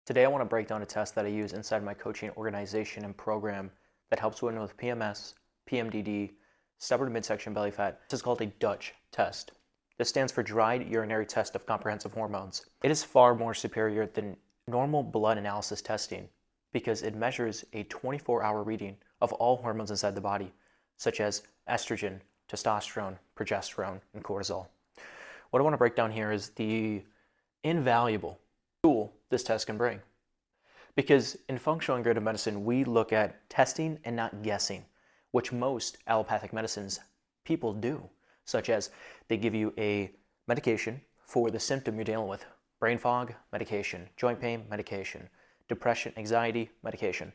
Today I want to break down a test that I use inside my coaching organization and program that helps women with PMS, PMDD, stubborn midsection belly fat. This is called a DUTCH test. This stands for Dried Urinary Test of Comprehensive Hormones. It is far more superior than normal blood analysis testing because it measures a 24-hour reading of all hormones inside the body, such as estrogen, testosterone, progesterone, and cortisol. What I want to break down here is the invaluable tool this test can bring. Because in functional integrative medicine, we look at testing and not guessing, which most allopathic medicines people do, such as they give you a medication for the symptom you're dealing with. Brain fog, medication. Joint pain, medication. Depression, anxiety, medication.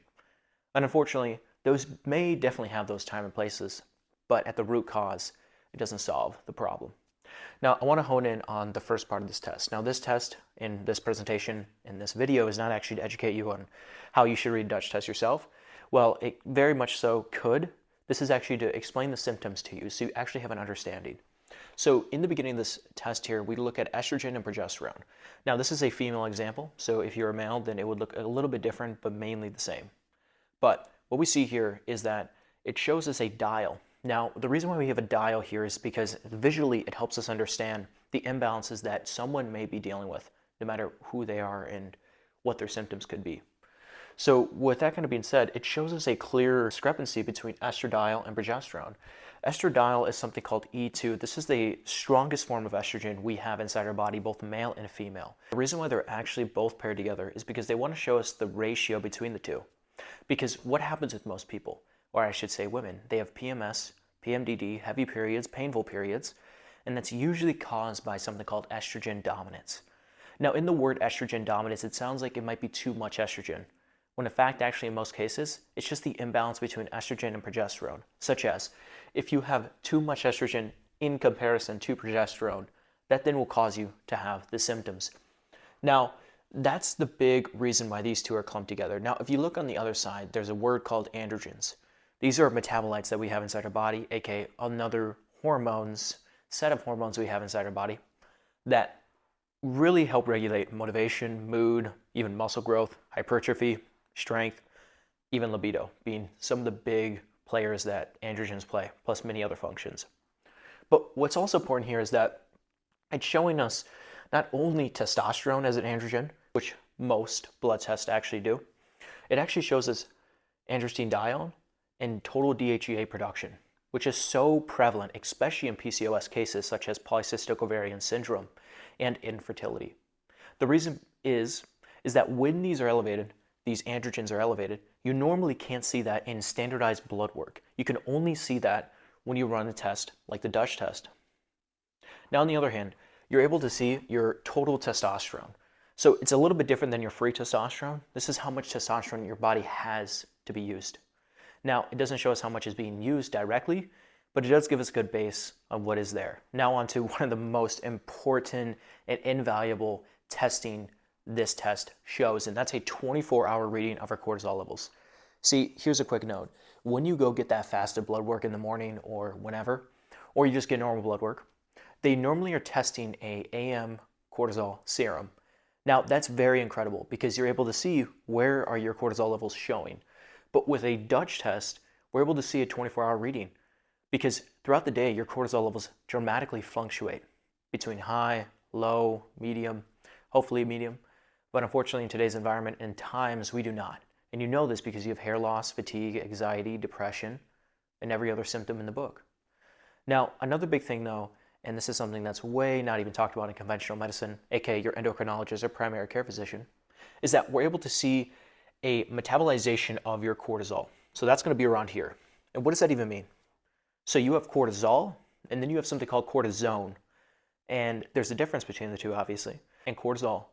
And unfortunately, those may definitely have those time and places, but at the root cause, it doesn't solve the problem. Now, I want to hone in on the first part of this test. Now, this test in this presentation, in this video, is not actually to educate you on how you should read a DUTCH test yourself. Well, it very much so could. This is actually to explain the symptoms to you so you actually have an understanding. So in the beginning of this test here, we look at estrogen and progesterone. Now, this is a female example, so if you're a male, then it would look a little bit different, but mainly the same. But what we see here is that it shows us a dial. Now, the reason why we have a dial here is because visually it helps us understand the imbalances that someone may be dealing with, no matter who they are and what their symptoms could be. So with that kind of being said, it shows us a clear discrepancy between estradiol and progesterone. Estradiol is something called E2. This is the strongest form of estrogen we have inside our body, both male and female. The reason why they're actually both paired together is because they want to show us the ratio between the two. Because what happens with most people, or I should say women, they have PMS, PMDD, heavy periods, painful periods, and that's usually caused by something called estrogen dominance. Now, in the word estrogen dominance, it sounds like it might be too much estrogen, when in fact, actually in most cases, it's just the imbalance between estrogen and progesterone, such as if you have too much estrogen in comparison to progesterone, that then will cause you to have the symptoms. Now, that's the big reason why these two are clumped together. Now, if you look on the other side, there's a word called androgens. These are metabolites that we have inside our body, aka another set of hormones we have inside our body that really help regulate motivation, mood, even muscle growth, hypertrophy, strength, even libido, being some of the big players that androgens play, plus many other functions. But what's also important here is that it's showing us not only testosterone as an androgen, which most blood tests actually do, it actually shows us androstenedione and total DHEA production, which is so prevalent, especially in PCOS cases such as polycystic ovarian syndrome and infertility. The reason is that when these are elevated, these androgens are elevated, you normally can't see that in standardized blood work. You can only see that when you run a test like the DUTCH test. Now, on the other hand, you're able to see your total testosterone. So it's a little bit different than your free testosterone. This is how much testosterone your body has to be used. Now, it doesn't show us how much is being used directly, but it does give us a good base on what is there. Now on to one of the most important and invaluable testing this test shows, and that's a 24-hour reading of our cortisol levels. See, here's a quick note. When you go get that fasted blood work in the morning or whenever, or you just get normal blood work, they normally are testing a AM cortisol serum. Now, that's very incredible because you're able to see where are your cortisol levels showing. But with a DUTCH test, we're able to see a 24-hour reading because throughout the day, your cortisol levels dramatically fluctuate between high, low, medium, hopefully medium. But unfortunately, in today's environment and times, we do not. And you know this because you have hair loss, fatigue, anxiety, depression, and every other symptom in the book. Now, another big thing though, and this is something that's way not even talked about in conventional medicine, aka your endocrinologist or primary care physician, is that we're able to see a metabolization of your cortisol. So that's going to be around here. And what does that even mean? So you have cortisol, and then you have something called cortisone. And there's a difference between the two, obviously. And cortisol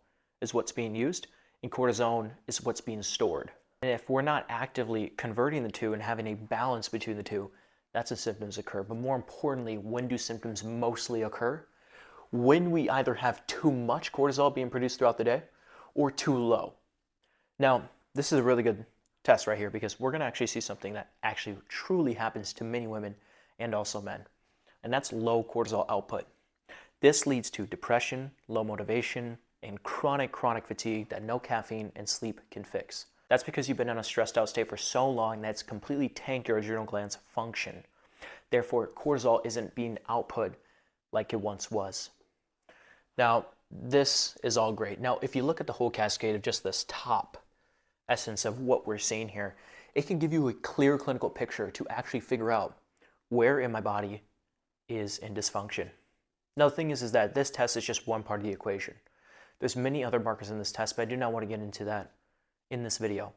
is what's being used, and cortisone is what's being stored. And if we're not actively converting the two and having a balance between the two, that's when symptoms occur. But more importantly, when do symptoms mostly occur? When we either have too much cortisol being produced throughout the day or too low. Now, this is a really good test right here because we're going to actually see something that actually truly happens to many women and also men, and that's low cortisol output. This leads to depression, low motivation, and chronic fatigue that no caffeine and sleep can fix. That's because you've been in a stressed out state for so long that it's completely tanked your adrenal gland's function. Therefore, cortisol isn't being output like it once was. Now, this is all great. Now, if you look at the whole cascade of just this top essence of what we're seeing here, it can give you a clear clinical picture to actually figure out where in my body is in dysfunction. Now, the thing is that this test is just one part of the equation. There's many other markers in this test, but I do not want to get into that in this video.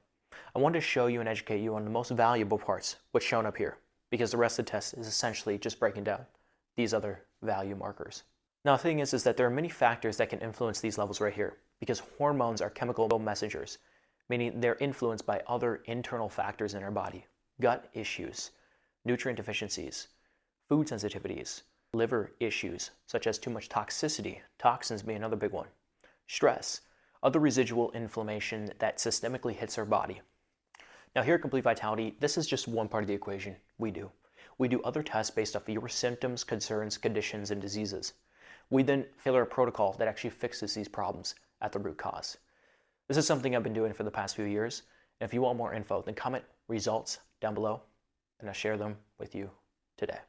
I want to show you and educate you on the most valuable parts, what's shown up here, because the rest of the test is essentially just breaking down these other value markers. Now, the thing is that there are many factors that can influence these levels right here, because hormones are chemical messengers, meaning they're influenced by other internal factors in our body: gut issues, nutrient deficiencies, food sensitivities, liver issues, such as too much toxicity, toxins being another big one, stress, other residual inflammation that systemically hits our body. Now here at Complete Vitality, this is just one part of the equation we do. We do other tests based off of your symptoms, concerns, conditions, and diseases. We then tailor a protocol that actually fixes these problems at the root cause. This is something I've been doing for the past few years. And if you want more info, then comment results down below, and I'll share them with you today.